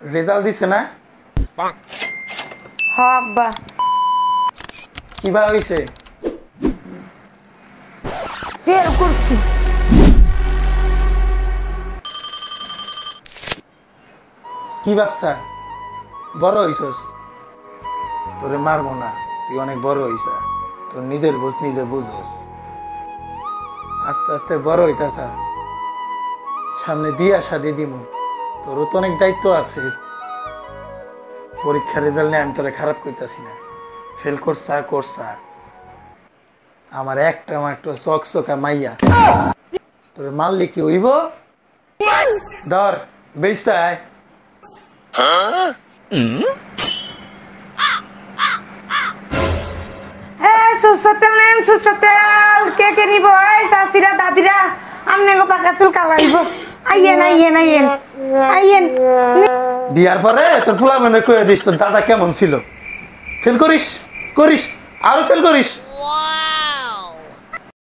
Result দিছে না? হ আব্বা। কিবা হইছে? ফেল করছি। কি ভাবছা বড় হইছস? তোরে মারবো না, তুই অনেক বড় হইছা। তোর নিজের বুঝ নিজে বুঝস। আস্তে আস্তে বড় হইতাছা, সামনে বিয়া শাদি দিমু, তোরও তো অনেক দায়িত্ব আছে। পরীক্ষার রেজাল্ট নিয়ে আমি তোরে খারাপ কইতাছি না, ফেল করছা। আমার একটা চকচকা মাইয়া, তোরে মারলে কি হইব? ধর বেচতায়। সরষের তেল নেন, সরষের তেল। কে নিব? এই চাচিরা দাদিরা, আমনে গো পাকা চুল কালাইব। আইয়েন আইয়েন আইয়েন আইয়েন। বিয়ার পরে তোর ফুলা মনে কয়ে দিস তোর দাদা কেমন ছিল। ফেল করিস, আরো ফেল করিস।